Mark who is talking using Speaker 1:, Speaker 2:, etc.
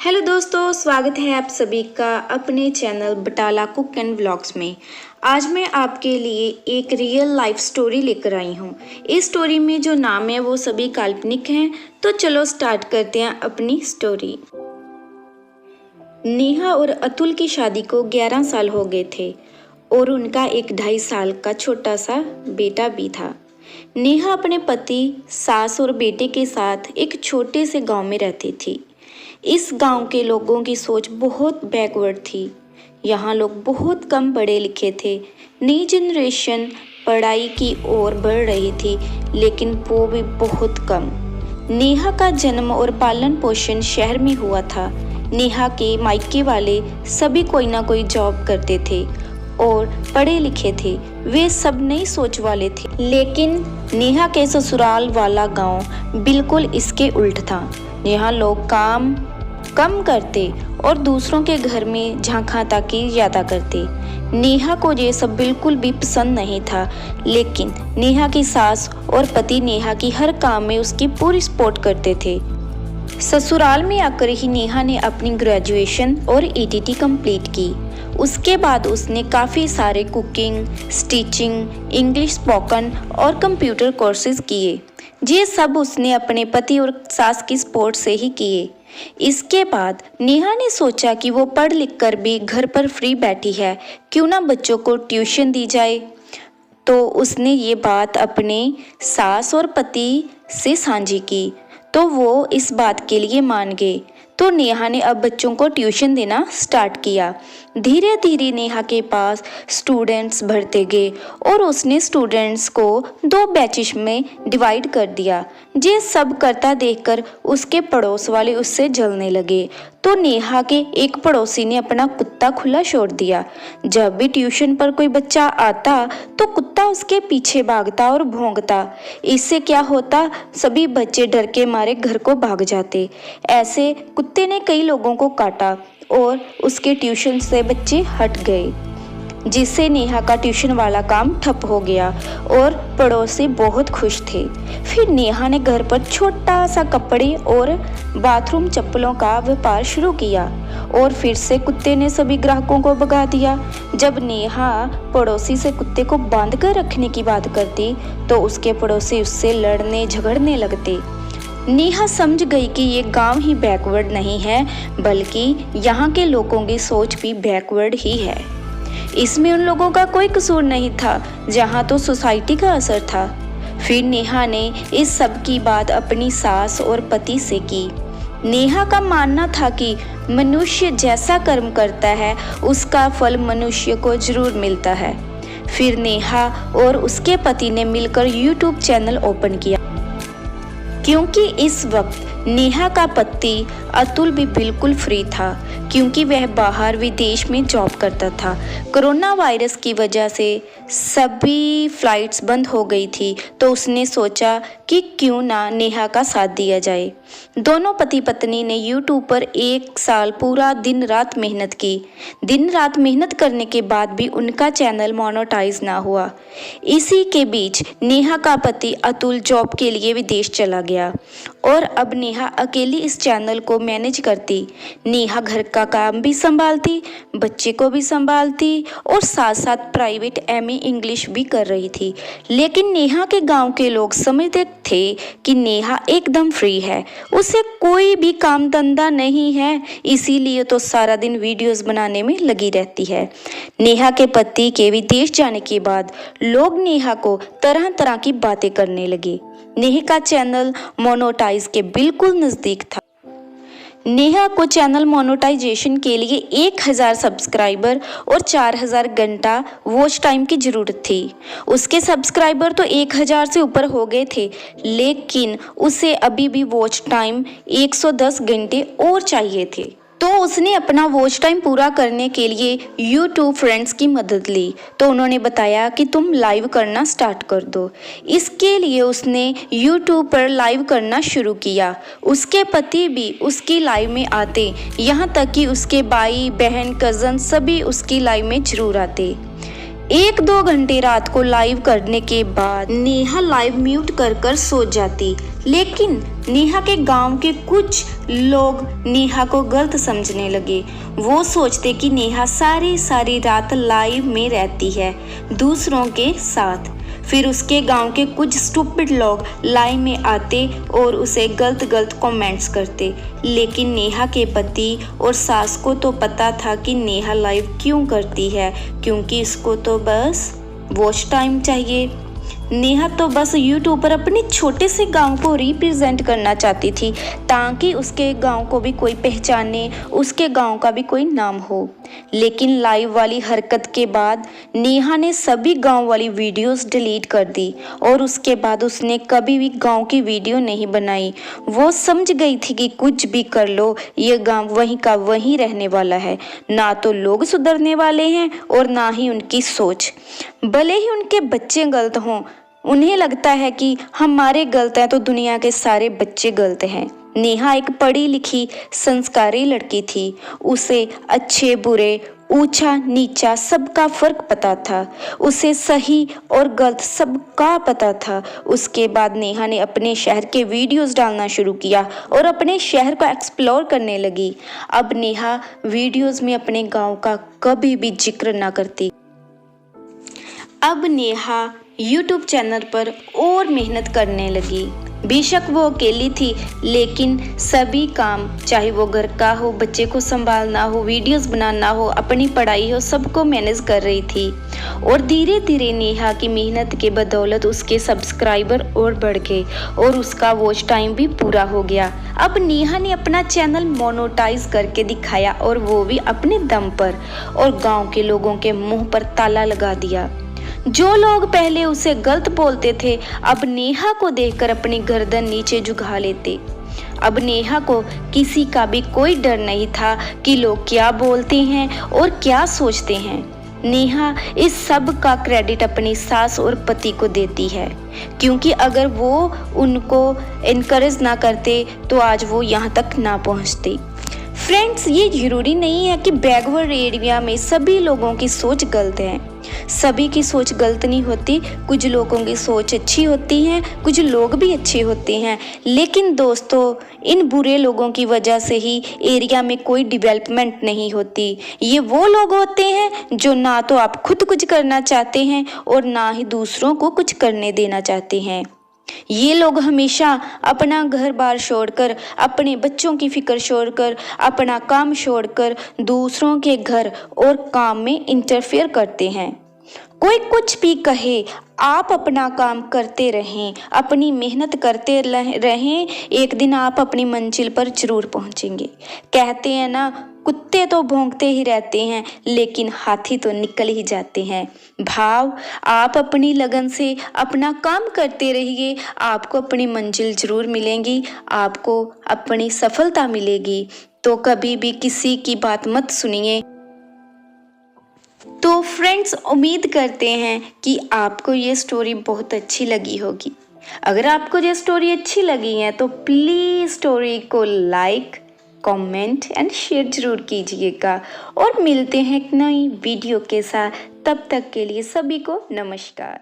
Speaker 1: Hello दोस्तों, स्वागत है आप सभी का अपने channel Batala cook and vlogs में। आज मैं आपके लिए एक रियल लाइफ स्टोरी लेकर आई हूँ। इस स्टोरी में जो नाम है वो सभी काल्पनिक हैं। तो चलो स्टार्ट करते हैं अपनी स्टोरी। नेहा और अतुल की शादी को 11 साल हो गए थे और उनका एक 2.5 साल का छोटा सा बेटा भी था। नेहा अपने पति, सास और बेटे के साथ एक छोटे से गांव में रहती थी। इस गांव के लोगों की सोच बहुत बैकवर्ड थी। यहाँ लोग बहुत कम पढ़े लिखे थे। नई जनरेशन पढ़ाई की ओर बढ़ रही थी, लेकिन वो भी बहुत कम। नेहा का जन्म और पालन पोषण शहर में हुआ था। नेहा के मायके वाले सभी कोई ना कोई जॉब करते थे और पढ़े लिखे थे। वे सब नई सोच वाले थे, लेकिन नेहा के ससुराल वाला गांव बिल्कुल इसके उल्ट था। यहाँ लोग काम कम करते और दूसरों के घर में झांका ताकी ज़्यादा करते। नेहा को ये सब बिल्कुल भी पसंद नहीं था, लेकिन नेहा की सास और पति नेहा की हर काम में उसकी पूरी सपोर्ट करते थे। ससुराल में आकर ही नेहा ने अपनी ग्रेजुएशन और ईटीटी कंप्लीट की। उसके बाद उसने काफ़ी सारे कुकिंग, स्टिचिंग, इंग्लिश स्पोकन और कंप्यूटर कोर्सेज किए। ये सब उसने अपने पति और सास की सपोर्ट से ही किए। इसके बाद नेहा ने सोचा कि वो पढ़ लिख कर भी घर पर फ्री बैठी है, क्यों ना बच्चों को ट्यूशन दी जाए। तो उसने ये बात अपने सास और पति से साझी की, तो वो इस बात के लिए मान गए। तो नेहा ने अब बच्चों को ट्यूशन देना स्टार्ट किया। धीरे धीरे नेहा के पास स्टूडेंट्स बढ़ते गए और उसने स्टूडेंट्स को 2 बैचेस में डिवाइड कर दिया। ये सब करता देखकर उसके पड़ोस वाले उससे जलने लगे। तो नेहा के एक पड़ोसी ने अपना कुत्ता खुला छोड़ दिया। जब भी ट्यूशन पर कोई बच्चा आता तो कुत्ता उसके पीछे भागता और भौंकता। इससे क्या होता, सभी बच्चे डर के मारे घर को भाग जाते। ऐसे कुत्ते ने कई लोगों को काटा और उसके ट्यूशन से बच्चे हट गए, जिससे नेहा का ट्यूशन वाला काम ठप हो गया और पड़ोसी बहुत खुश थे। फिर नेहा ने घर पर छोटा सा कपड़े और बाथरूम चप्पलों का व्यापार शुरू किया और फिर से कुत्ते ने सभी ग्राहकों को भगा दिया। जब नेहा पड़ोसी से कुत्ते को बांध कर रखने की बात करती तो उसके पड़ोसी उससे लड़ने झगड़ने लगते। नेहा समझ गई कि ये गांव ही बैकवर्ड नहीं है, बल्कि यहाँ के लोगों की सोच भी बैकवर्ड ही है। इसमें उन लोगों का कोई कसूर नहीं था, जहाँ तो सोसाइटी का असर था। फिर नेहा ने इस सब की बात अपनी सास और पति से की। नेहा का मानना था कि मनुष्य जैसा कर्म करता है उसका फल मनुष्य को जरूर मिलता है। फिर नेहा और उसके पति ने मिलकर यूट्यूब चैनल ओपन किया, क्योंकि इस वक्त नेहा का पति अतुल भी बिल्कुल फ्री था, क्योंकि वह बाहर विदेश में जॉब करता था। कोरोना वायरस की वजह से सभी फ्लाइट्स बंद हो गई थी, तो उसने सोचा कि क्यों ना नेहा का साथ दिया जाए। दोनों पति पत्नी ने यूट्यूब पर 1 साल पूरा दिन रात मेहनत की। दिन रात मेहनत करने के बाद भी उनका चैनल मोनेटाइज ना हुआ। इसी के बीच नेहा का पति अतुल जॉब के लिए विदेश चला गया और अब नेहा अकेली इस चैनल को मैनेज करती। नेहा घर का काम भी संभालती, बच्चे को भी संभालती और साथ साथ प्राइवेट एमए इंग्लिश भी कर रही थी। लेकिन नेहा के गांव के लोग समझते थे कि नेहा एकदम फ्री है, उसे कोई भी काम धंधा नहीं है, इसीलिए तो सारा दिन वीडियोस बनाने में लगी रहती है। नेहा के पति के विदेश जाने के बाद लोग नेहा को तरह तरह की बातें करने लगे। नेहा का चैनल मोनेटाइज के बिल्कुल नज़दीक था। नेहा को चैनल मोनेटाइजेशन के लिए 1000 सब्सक्राइबर और 4000 घंटा वॉच टाइम की ज़रूरत थी। उसके सब्सक्राइबर तो 1000 से ऊपर हो गए थे, लेकिन उसे अभी भी वॉच टाइम 110 घंटे और चाहिए थे। तो उसने अपना वॉच टाइम पूरा करने के लिए YouTube फ्रेंड्स की मदद ली। तो उन्होंने बताया कि तुम लाइव करना स्टार्ट कर दो। इसके लिए उसने YouTube पर लाइव करना शुरू किया। उसके पति भी उसकी लाइव में आते, यहाँ तक कि उसके भाई बहन कज़न सभी उसकी लाइव में जरूर आते। 1-2 घंटे रात को लाइव करने के बाद नेहा लाइव म्यूट कर सो जाती, लेकिन नेहा के गांव के कुछ लोग नेहा को गलत समझने लगे। वो सोचते कि नेहा सारी रात लाइव में रहती है दूसरों के साथ। फिर उसके गांव के कुछ स्टूपिड लोग लाइव में आते और उसे गलत कमेंट्स करते। लेकिन नेहा के पति और सास को तो पता था कि नेहा लाइव क्यों करती है, क्योंकि इसको तो बस वॉच टाइम चाहिए। नेहा तो बस यूट्यूब पर अपने छोटे से गांव को रिप्रेजेंट करना चाहती थी ताकि उसके गांव को भी कोई पहचाने, उसके गांव का भी कोई नाम हो। लेकिन लाइव वाली हरकत के बाद नेहा ने सभी गांव वाली वीडियोस डिलीट कर दी और उसके बाद उसने कभी भी गांव की वीडियो नहीं बनाई। वो समझ गई थी कि कुछ भी कर लो, ये गांव वहीं का वहीं रहने वाला है। ना तो लोग सुधरने वाले हैं और ना ही उनकी सोच। भले ही उनके बच्चे गलत हों, उन्हें लगता है कि हमारे गलत हैं तो दुनिया के सारे बच्चे गलत हैं। नेहा एक पढ़ी लिखी संस्कारी लड़की थी। उसे अच्छे बुरे, ऊंचा नीचा सबका फर्क पता था। उसे सही और गलत सबका पता था। उसके बाद नेहा ने अपने शहर के वीडियोस डालना शुरू किया और अपने शहर को एक्सप्लोर करने लगी। अब नेहा वीडियोस में अपने गांव का कभी भी जिक्र ना करती। अब नेहा YouTube चैनल पर और मेहनत करने लगी। बेशक वो अकेली थी, लेकिन सभी काम, चाहे वो घर का हो, बच्चे को संभालना हो, वीडियोस बनाना हो, अपनी पढ़ाई हो, सबको मैनेज कर रही थी। और धीरे धीरे नेहा की मेहनत के बदौलत उसके सब्सक्राइबर और बढ़ गए और उसका वॉच टाइम भी पूरा हो गया। अब नेहा ने अपना चैनल मोनेटाइज करके दिखाया और वो भी अपने दम पर, और गाँव के लोगों के मुँह पर ताला लगा दिया। जो लोग पहले उसे गलत बोलते थे, अब नेहा को देखकर अपनी गर्दन नीचे झुका लेते। अब नेहा को किसी का भी कोई डर नहीं था कि लोग क्या बोलते हैं और क्या सोचते हैं। नेहा इस सब का क्रेडिट अपनी सास और पति को देती है, क्योंकि अगर वो उनको इनकरेज ना करते तो आज वो यहाँ तक ना पहुँचती। फ्रेंड्स, ये जरूरी नहीं है कि बैकवर्ड एरिया में सभी लोगों की सोच गलत है। सभी की सोच गलत नहीं होती। कुछ लोगों की सोच अच्छी होती है, कुछ लोग भी अच्छे होते हैं। लेकिन दोस्तों, इन बुरे लोगों की वजह से ही एरिया में कोई डेवलपमेंट नहीं होती। ये वो लोग होते हैं जो ना तो आप खुद कुछ करना चाहते हैं और ना ही दूसरों को कुछ करने देना चाहते हैं। ये लोग हमेशा अपना घर बार छोड़कर, अपने बच्चों की फिक्र छोड़कर, अपना काम छोड़कर दूसरों के घर और काम में इंटरफेयर करते हैं। कोई कुछ भी कहे, आप अपना काम करते रहें, अपनी मेहनत करते रहें, एक दिन आप अपनी मंजिल पर जरूर पहुंचेंगे। कहते हैं ना, कुत्ते तो भौंकते ही रहते हैं लेकिन हाथी तो निकल ही जाते हैं। भाव, आप अपनी लगन से अपना काम करते रहिए, आपको अपनी मंजिल जरूर मिलेगी, आपको अपनी सफलता मिलेगी। तो कभी भी किसी की बात मत सुनिए। तो फ्रेंड्स, उम्मीद करते हैं कि आपको ये स्टोरी बहुत अच्छी लगी होगी। अगर आपको ये स्टोरी अच्छी लगी है तो प्लीज़ स्टोरी को लाइक, कमेंट एंड शेयर जरूर कीजिएगा और मिलते हैं एक नई वीडियो के साथ। तब तक के लिए सभी को नमस्कार।